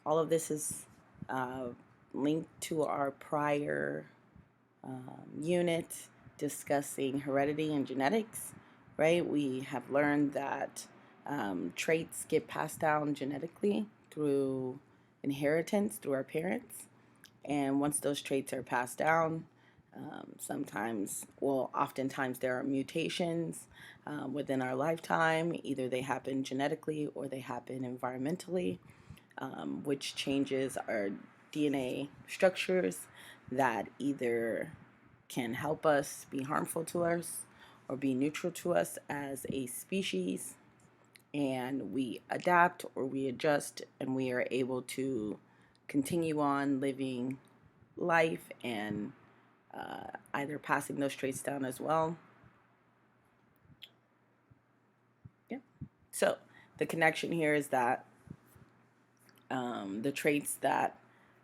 All of this is uh, linked to our prior unit discussing heredity and genetics, right? We have learned that traits get passed down genetically through inheritance through our parents. And once those traits are passed down, oftentimes there are mutations within our lifetime. Either they happen genetically or they happen environmentally, which changes our DNA structures that either can help us, be harmful to us, or be neutral to us as a species. And we adapt or we adjust, and we are able to continue on living life and either passing those traits down as well. Yeah. So the connection here is that the traits that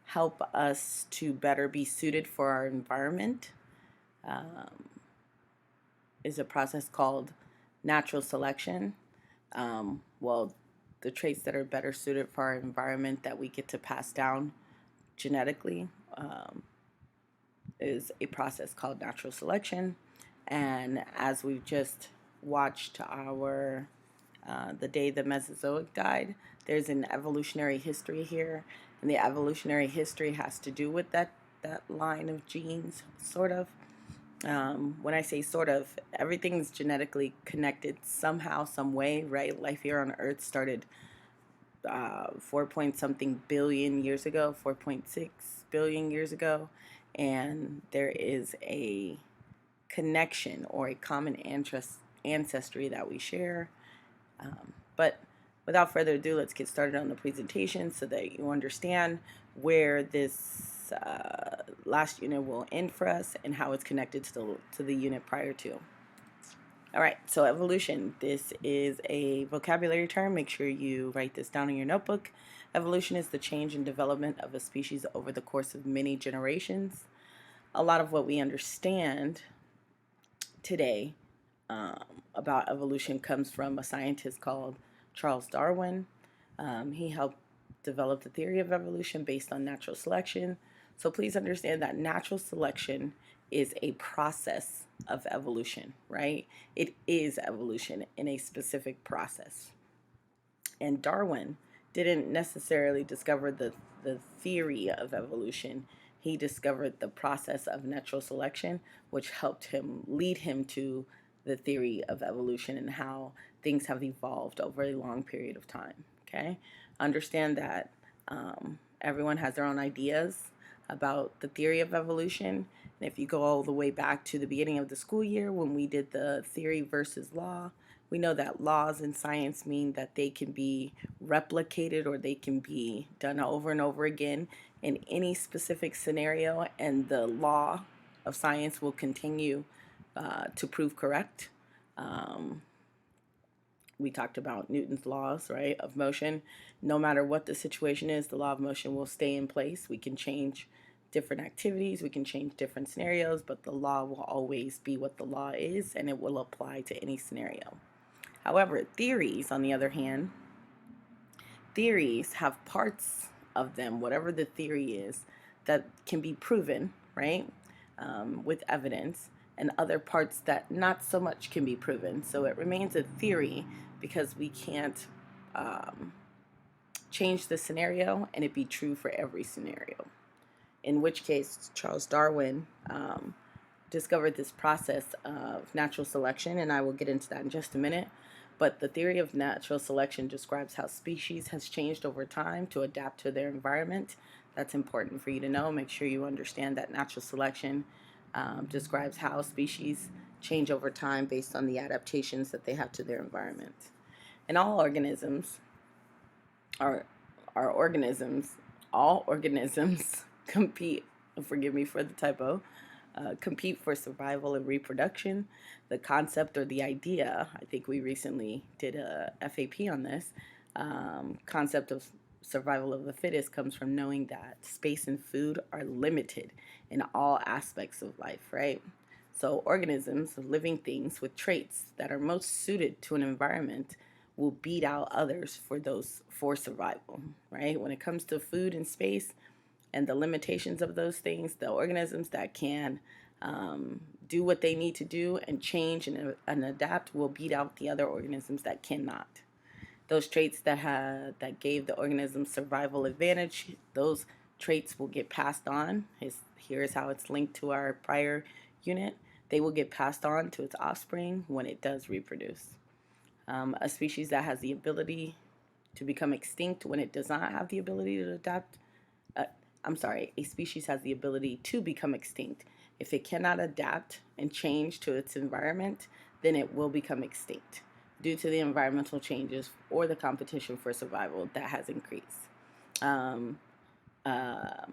help us to better be suited for our environment is a process called natural selection. Well, the traits that are better suited for our environment that we get to pass down genetically is a process called natural selection. And as we've just watched the day the Mesozoic died, there's an evolutionary history here, and the evolutionary history has to do with that line of genes, sort of. When I say sort of, everything's genetically connected somehow, some way, right? Life here on Earth started 4 point something billion years ago, 4.6 billion years ago, and there is a connection or a common ancestry that we share. But without further ado, let's get started on the presentation so that you understand where this last unit will end for us and how it's connected to the unit prior to. All right, so evolution. This is a vocabulary term. Make sure you write this down in your notebook. Evolution is the change and development of a species over the course of many generations. A lot of what we understand today about evolution comes from a scientist called Charles Darwin. He helped develop the theory of evolution based on natural selection. So please understand that natural selection is a process of evolution, right? It is evolution in a specific process. And Darwin didn't necessarily discover the theory of evolution. He discovered the process of natural selection, which helped him lead him to the theory of evolution and how things have evolved over a long period of time. Okay, understand that everyone has their own ideas about the theory of evolution. And if you go all the way back to the beginning of the school year when we did the theory versus law, we know that laws in science mean that they can be replicated or they can be done over and over again in any specific scenario, and the law of science will continue to prove correct. We talked about Newton's laws, right, of motion. No matter what the situation is, the law of motion will stay in place. We can change different activities, we can change different scenarios, but the law will always be what the law is, and it will apply to any scenario. However, theories, on the other hand, theories have parts of them, whatever the theory is, that can be proven, right, with evidence, and other parts that not so much can be proven. So it remains a theory because we can't change the scenario and it be true for every scenario. In which case, Charles Darwin discovered this process of natural selection, and I will get into that in just a minute. But the theory of natural selection describes how species has changed over time to adapt to their environment. That's important for you to know. Make sure you understand that natural selection describes how species change over time based on the adaptations that they have to their environment. And all organisms all organisms compete, forgive me for the typo, compete for survival and reproduction. The concept or the idea, I think we recently did a FAP on this, concept of survival of the fittest comes from knowing that space and food are limited in all aspects of life, right? So organisms, living things with traits that are most suited to an environment, will beat out others for survival, right? When it comes to food and space and the limitations of those things, the organisms that can do what they need to do and change and adapt will beat out the other organisms that cannot. Those traits that gave the organism survival advantage, those traits will get passed on. Here's how it's linked to our prior unit. They will get passed on to its offspring when it does reproduce. A species that has the ability to become extinct when it does not have the ability to adapt. Uh, a species has the ability to become extinct. If it cannot adapt and change to its environment, then it will become extinct due to the environmental changes or the competition for survival that has increased. Um, uh,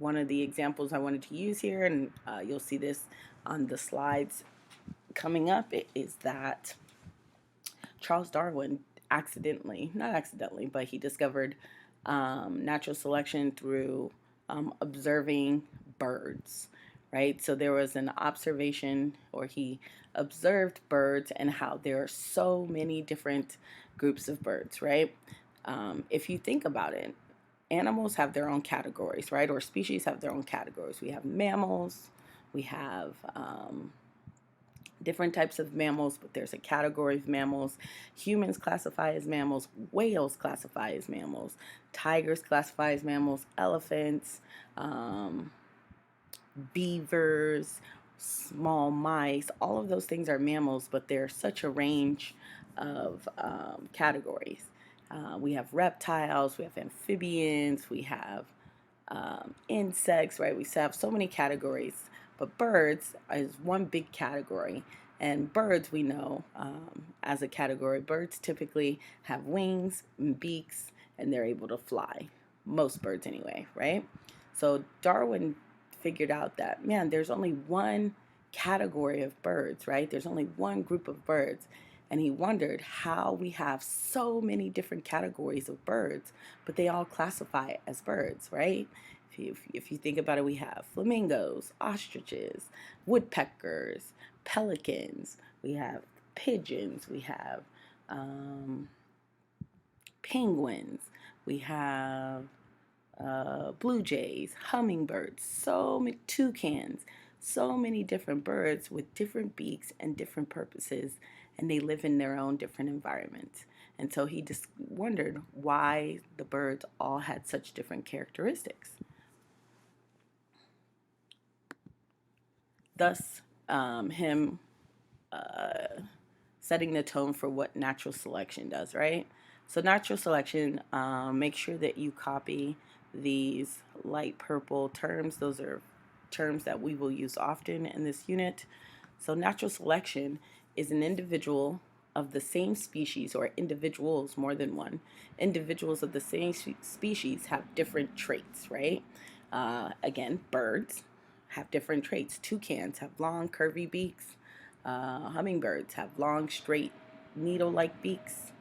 One of the examples I wanted to use here, and you'll see this on the slides coming up, is that Charles Darwin not accidentally, but he discovered natural selection through observing birds, right? So there was an observation, or he observed birds and how there are so many different groups of birds, right? If you think about it, animals have their own categories, right? Or species have their own categories. We have mammals, we have different types of mammals, but there's a category of mammals. Humans classify as mammals, whales classify as mammals, tigers classify as mammals, elephants, beavers, small mice, all of those things are mammals, but there's such a range of categories. We have reptiles, we have amphibians, we have insects, right? We have so many categories, but birds is one big category. And birds, we know as a category, birds typically have wings and beaks, and they're able to fly. Most birds, anyway, right? So Darwin figured out that, man, there's only one category of birds, right? There's only one group of birds. And he wondered how we have so many different categories of birds, but they all classify as birds, right? If you think about it, we have flamingos, ostriches, woodpeckers, pelicans, we have pigeons, we have penguins, we have blue jays, hummingbirds, so many toucans, so many different birds with different beaks and different purposes, and they live in their own different environments. And so he just wondered why the birds all had such different characteristics. Thus, him setting the tone for what natural selection does, right? So, natural selection, make sure that you copy these light purple terms. Those are terms that we will use often in this unit. So, natural selection is an individual of the same species, or individuals, more than one. Individuals of the same species have different traits, right? Again, birds have different traits. Toucans have long, curvy beaks. Hummingbirds have long, straight, needle-like beaks.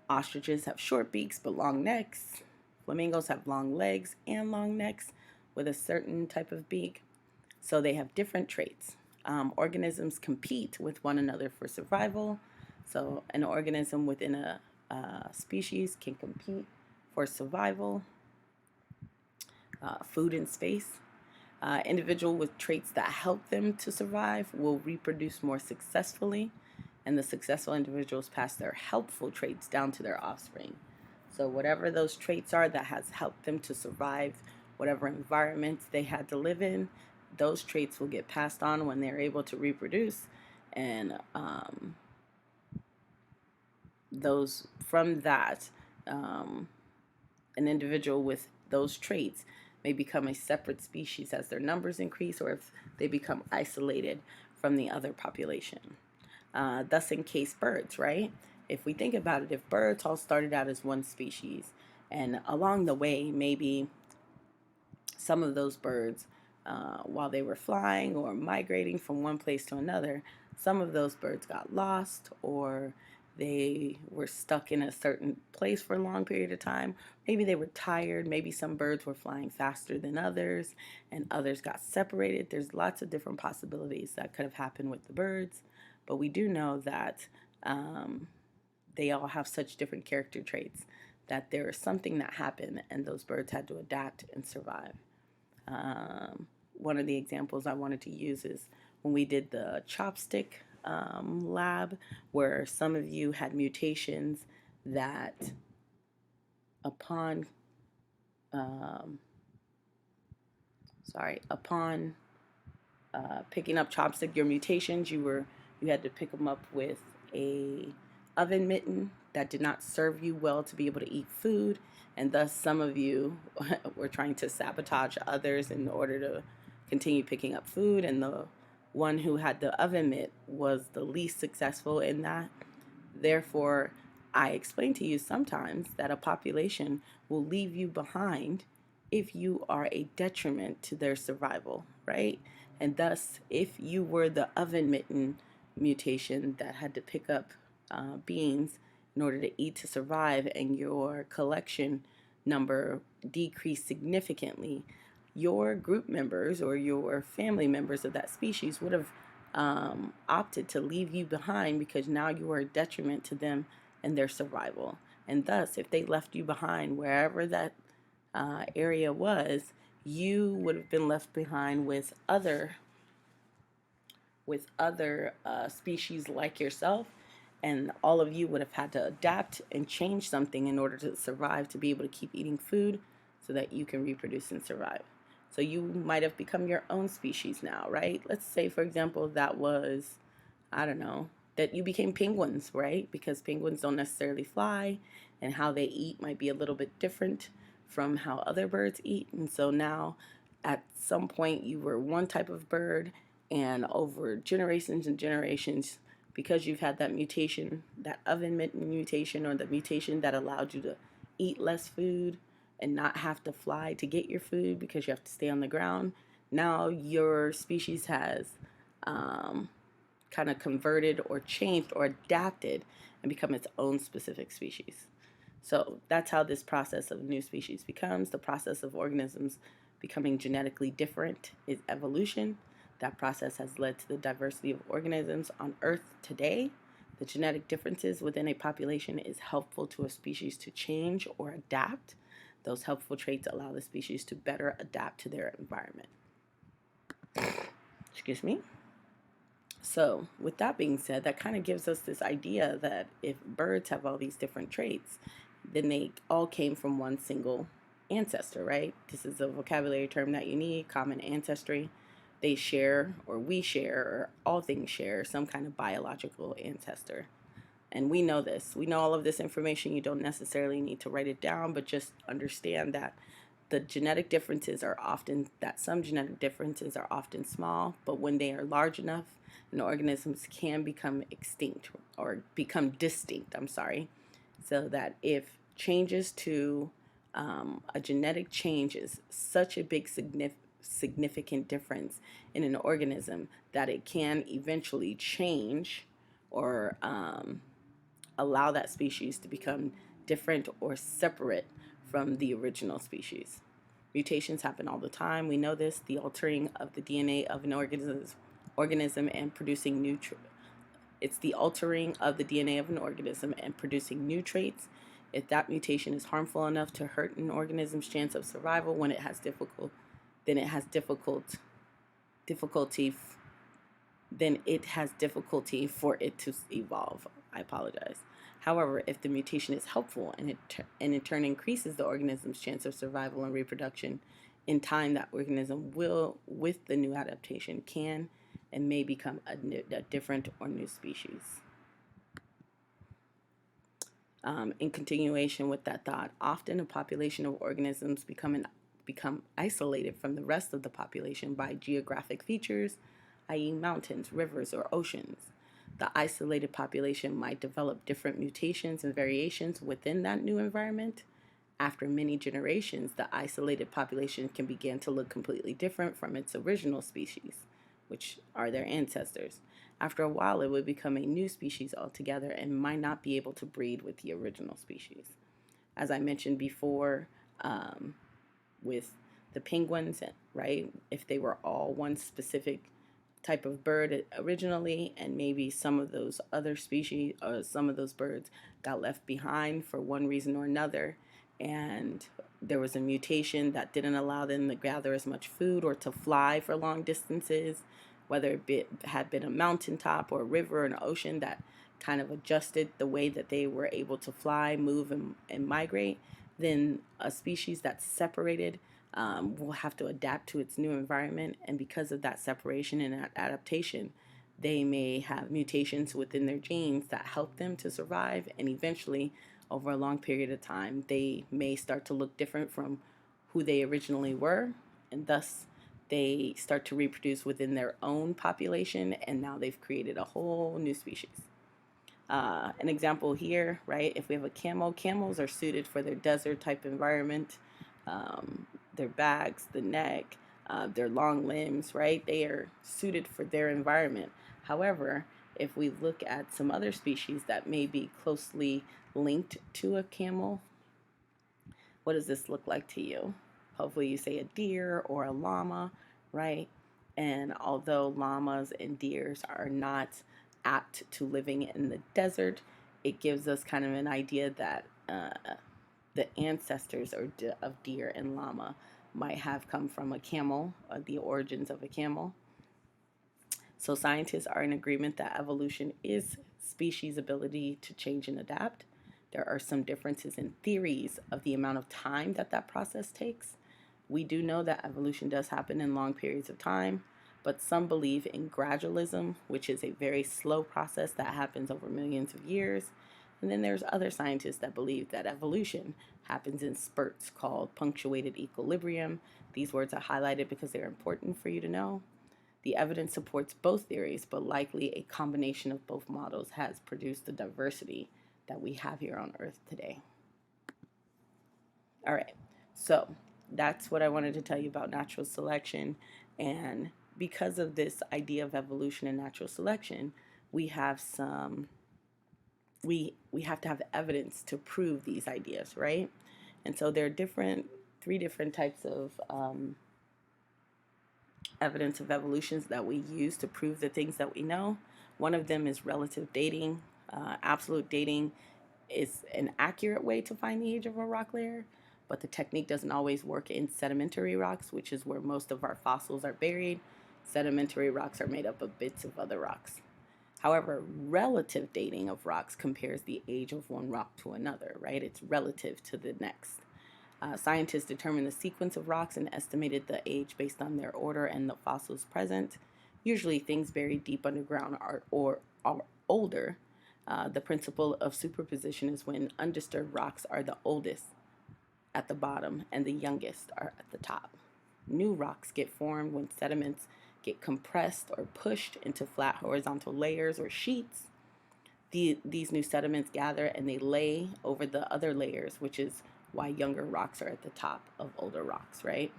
Ostriches have short beaks but long necks. Flamingos have long legs and long necks with a certain type of beak. So they have different traits. Organisms compete with one another for survival. So an organism within a species can compete for survival, food and space. Individual with traits that help them to survive will reproduce more successfully, and the successful individuals pass their helpful traits down to their offspring. So whatever those traits are that has helped them to survive whatever environment they had to live in, those traits will get passed on when they're able to reproduce, and those from that, an individual with those traits may become a separate species as their numbers increase, or if they become isolated from the other population. Thus, in case birds, right? If we think about it, if birds all started out as one species, and along the way, maybe some of those birds, while they were flying or migrating from one place to another, some of those birds got lost, or they were stuck in a certain place for a long period of time. Maybe they were tired. Maybe some birds were flying faster than others, and others got separated. There's lots of different possibilities that could have happened with the birds, but we do know that they all have such different character traits that there is something that happened and those birds had to adapt and survive. One of the examples I wanted to use is when we did the chopstick lab, where some of you had mutations that upon um, upon picking up chopstick, your mutations, you had to pick them up with a oven mitten that did not serve you well to be able to eat food, and thus some of you were trying to sabotage others in order to continue picking up food, and the one who had the oven mitt was the least successful in that. Therefore, I explain to you sometimes that a population will leave you behind if you are a detriment to their survival, right? And thus, if you were the oven mitten mutation that had to pick up beans in order to eat to survive, and your collection number decreased significantly, your group members or your family members of that species would have opted to leave you behind because now you are a detriment to them and their survival. And thus, if they left you behind wherever that area was, you would have been left behind with other species like yourself, and all of you would have had to adapt and change something in order to survive, to be able to keep eating food so that you can reproduce and survive. So you might have become your own species now, right? Let's say, for example, that was, I don't know, that you became penguins, right? Because penguins don't necessarily fly, and how they eat might be a little bit different from how other birds eat. And so now, at some point, you were one type of bird, and over generations and generations, because you've had that mutation, that oven mitt mutation, or the mutation that allowed you to eat less food and not have to fly to get your food because you have to stay on the ground, now your species has kind of converted or changed or adapted and become its own specific species. So that's how this process of new species becomes. The process of organisms becoming genetically different is evolution. That process has led to the diversity of organisms on Earth today. The genetic differences within a population is helpful to a species to change or adapt. Those helpful traits allow the species to better adapt to their environment. Excuse me. So, with that being said, that kind of gives us this idea that if birds have all these different traits, then they all came from one single ancestor, right? This is a vocabulary term that you need, common ancestry. They share, or we share, or all things share some kind of biological ancestor. And we know this. We know all of this information. You don't necessarily need to write it down, but just understand that the genetic differences are often, that some genetic differences are often small, but when they are large enough, and organisms can become extinct or become distinct, so that if changes to a genetic change is such a big significant difference in an organism that it can eventually change or allow that species to become different or separate from the original species. Mutations happen all the time. We know this. The altering of the DNA of an organism and producing new it's the altering of the DNA of an organism and producing new traits. If that mutation is harmful enough to hurt an organism's chance of survival when it has difficulty then it has difficulty for it to evolve. I apologize. However, if the mutation is helpful and in turn increases the organism's chance of survival and reproduction, in time that organism will, with the new adaptation, can and may become a different or new species. In continuation with that thought, often a population of organisms become isolated from the rest of the population by geographic features, i.e. mountains, rivers, or oceans. The isolated population might develop different mutations and variations within that new environment. After many generations, the isolated population can begin to look completely different from its original species, which are their ancestors. After a while, it would become a new species altogether and might not be able to breed with the original species. As I mentioned before, with the penguins, right? If they were all one specific type of bird originally, and maybe some of those other species or some of those birds got left behind for one reason or another, and there was a mutation that didn't allow them to gather as much food or to fly for long distances, whether had been a mountaintop or a river or an ocean that kind of adjusted the way that they were able to fly, move, and migrate. Then a species that's separated will have to adapt to its new environment. And because of that separation and that adaptation, they may have mutations within their genes that help them to survive. And eventually, over a long period of time, they may start to look different from who they originally were. And thus, they start to reproduce within their own population. And now they've created a whole new species. An example here, right? If we have a camel, camels are suited for their desert type environment. Their backs, the neck, their long limbs, right? They are suited for their environment. However, if we look at some other species that may be closely linked to a camel, what does this look like to you? Hopefully, you say a deer or a llama, right? And although llamas and deers are not apt to living in the desert, it gives us kind of an idea that the ancestors of deer and llama might have come from a camel, the origins of a camel. So scientists are in agreement that evolution is species' ability to change and adapt. There are some differences in theories of the amount of time that that process takes. We do know that evolution does happen in long periods of time, but some believe in gradualism, which is a very slow process that happens over millions of years. And then there's other scientists that believe that evolution happens in spurts called punctuated equilibrium. These words are highlighted because they're important for you to know. The evidence supports both theories, but likely a combination of both models has produced the diversity that we have here on Earth today. All right, so that's what I wanted to tell you about natural selection. And because of this idea of evolution and natural selection, we have we have to have evidence to prove these ideas, right? And so there are three different types of evidence of evolutions that we use to prove the things that we know. One of them is relative dating. Absolute dating is an accurate way to find the age of a rock layer, but the technique doesn't always work in sedimentary rocks, which is where most of our fossils are buried. Sedimentary rocks are made up of bits of other rocks. However, relative dating of rocks compares the age of one rock to another, right? It's relative to the next. Scientists determined the sequence of rocks and estimated the age based on their order and the fossils present. Usually, things buried deep underground are older. The principle of superposition is when undisturbed rocks are the oldest at the bottom and the youngest are at the top. New rocks get formed when sediments get compressed or pushed into flat horizontal layers or sheets. These new sediments gather and they lay over the other layers, which is why younger rocks are at the top of older rocks, right?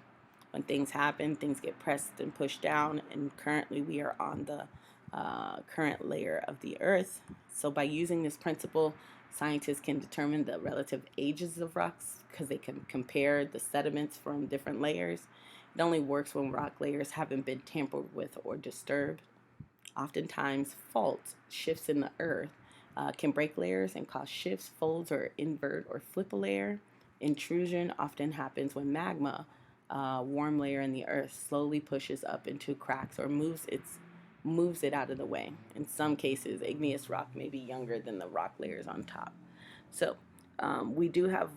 When things happen, things get pressed and pushed down, and currently we are on the current layer of the Earth. So by using this principle, scientists can determine the relative ages of rocks because they can compare the sediments from different layers. It only works when rock layers haven't been tampered with or disturbed. Oftentimes, faults, shifts in the Earth, can break layers and cause shifts, folds, or invert or flip a layer. Intrusion often happens when magma, warm layer in the Earth, slowly pushes up into cracks or moves it out of the way. In some cases, igneous rock may be younger than the rock layers on top. So we do have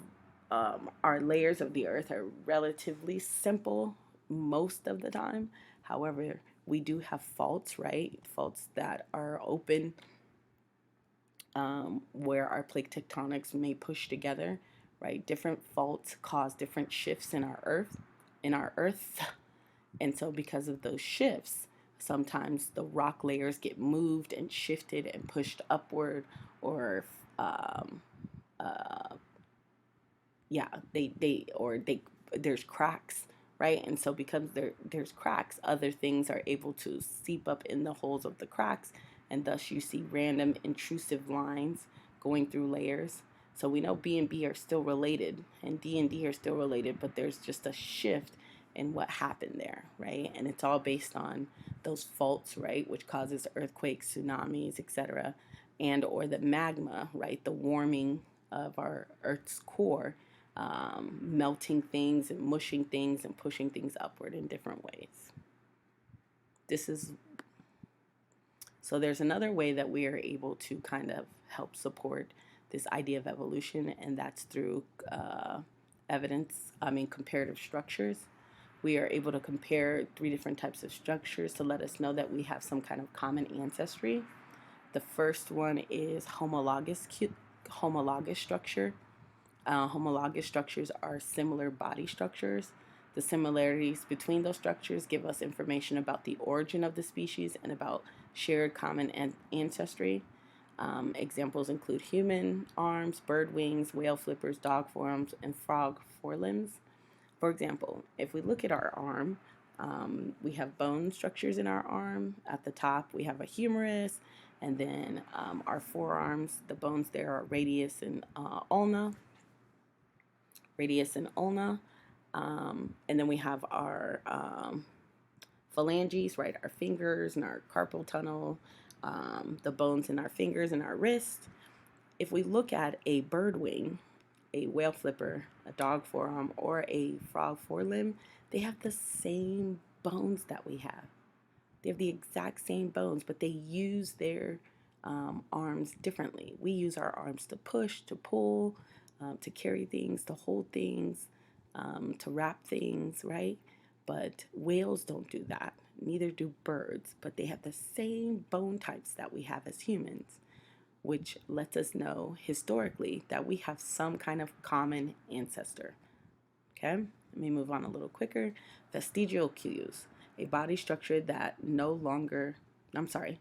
our layers of the Earth are relatively simple most of the time. However, we do have faults, right? Faults that are open where our plate tectonics may push together, right? Different faults cause different shifts in our Earth. And so because of those shifts, sometimes the rock layers get moved and shifted and pushed upward, or there's cracks, right? And so because there's cracks, other things are able to seep up in the holes of the cracks, and thus you see random intrusive lines going through layers. So we know B and B are still related and D are still related, but there's just a shift and what happened there, right? And it's all based on those faults, right, which causes earthquakes, tsunamis, etc., and or the magma, right, the warming of our Earth's core, melting things and mushing things and pushing things upward in different ways. This is so there's another way that we are able to kind of help support this idea of evolution, and that's through comparative structures. We are able to compare 3 different types of structures to let us know that we have some kind of common ancestry. The first one is homologous structure. Homologous structures are similar body structures. The similarities between those structures give us information about the origin of the species and about shared common ancestry. Examples include human arms, bird wings, whale flippers, dog forearms, and frog forelimbs. For example, if we look at our arm, we have bone structures in our arm. At the top, we have a humerus, and then our forearms, the bones there are radius and ulna. And then we have our phalanges, right? Our fingers and our carpal tunnel, the bones in our fingers and our wrist. If we look at a bird wing, a whale flipper, a dog forearm, or a frog forelimb, they have the same bones that we have. They have the exact same bones, but they use their arms differently. We use our arms to push, to pull, to carry things, to hold things, to wrap things, right? But whales don't do that. Neither do birds, but they have the same bone types that we have as humans, which lets us know historically that we have some kind of common ancestor. Okay, let me move on a little quicker. Vestigial cues, a body structure that no longer, I'm sorry.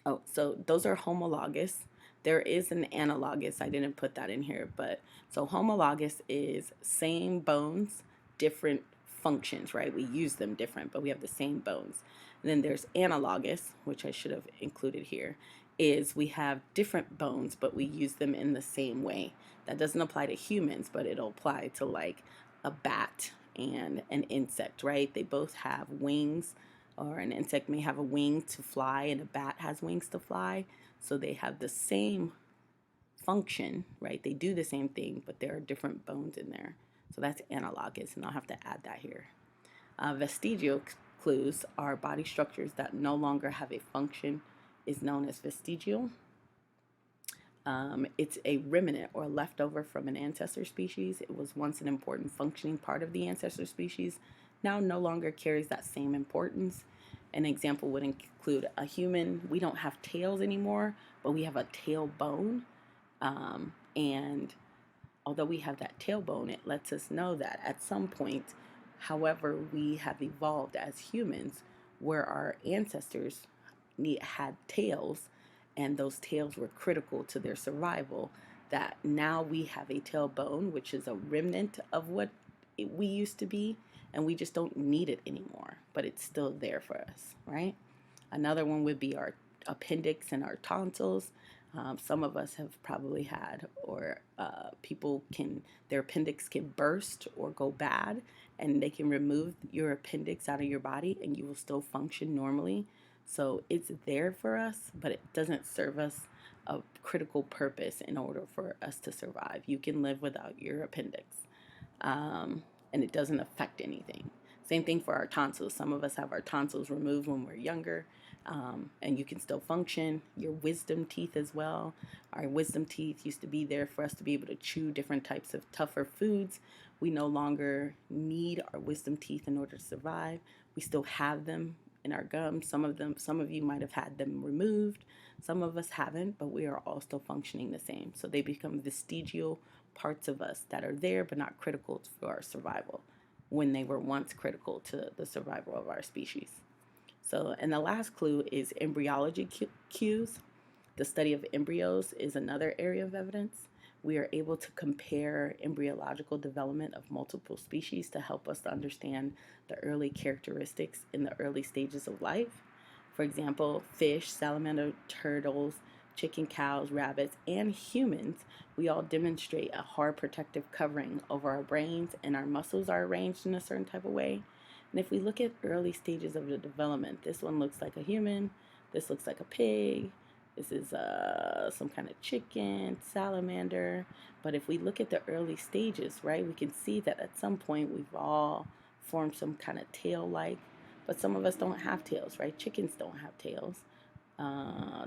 Oh, so those are homologous. There is an analogous. I didn't put that in here, but so homologous is same bones, different functions, right? We use them different, but we have the same bones. And then there's analogous, which I should have included here, is we have different bones, but we use them in the same way. That doesn't apply to humans, but it'll apply to like a bat and an insect, right? They both have wings, or an insect may have a wing to fly and a bat has wings to fly. So they have the same function, right? They do the same thing, but there are different bones in there. So that's analogous, and I'll have to add that here. Vestigial clues are body structures that no longer have a function, is known as vestigial. It's a remnant or leftover from an ancestor species. It was once an important functioning part of the ancestor species, now no longer carries that same importance. An example would include a human. We don't have tails anymore, but we have a tailbone. And although we have that tailbone, it lets us know that at some point, however we have evolved as humans, where our ancestors had tails, and those tails were critical to their survival, that now we have a tailbone, which is a remnant of what we used to be, and we just don't need it anymore, but it's still there for us, right? Another one would be our appendix and our tonsils. Some of us have probably had, or their appendix can burst or go bad, and they can remove your appendix out of your body and you will still function normally. So it's there for us, but it doesn't serve us a critical purpose in order for us to survive. You can live without your appendix, and it doesn't affect anything. Same thing for our tonsils. Some of us have our tonsils removed when we're younger, and you can still function. Your wisdom teeth as well. Our wisdom teeth used to be there for us to be able to chew different types of tougher foods. We no longer need our wisdom teeth in order to survive. We still have them in our gums. Some of you might have had them removed. Some of us haven't, but we are all still functioning the same. So they become vestigial parts of us that are there but not critical for our survival, when they were once critical to the survival of our species. So, and the last clue is embryology cues. The study of embryos is another area of evidence. We are able to compare embryological development of multiple species to help us to understand the early characteristics in the early stages of life. For example, fish, salamander, turtles, chicken, cows, rabbits, and humans, we all demonstrate a hard protective covering over our brains, and our muscles are arranged in a certain type of way. And if we look at early stages of the development, this one looks like a human, this looks like a pig, this is some kind of chicken, salamander. But if we look at the early stages, right, we can see that at some point we've all formed some kind of tail-like, but some of us don't have tails, right? Chickens don't have tails.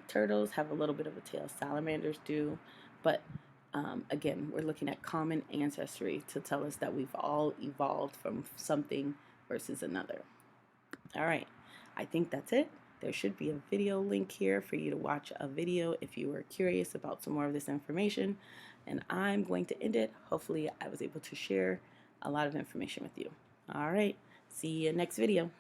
Turtles have a little bit of a tail. Salamanders do. But again, we're looking at common ancestry to tell us that we've all evolved from something versus another. All right, I think that's it. There should be a video link here for you to watch a video if you were curious about some more of this information. And I'm going to end it. Hopefully I was able to share a lot of information with you. All right, see you next video.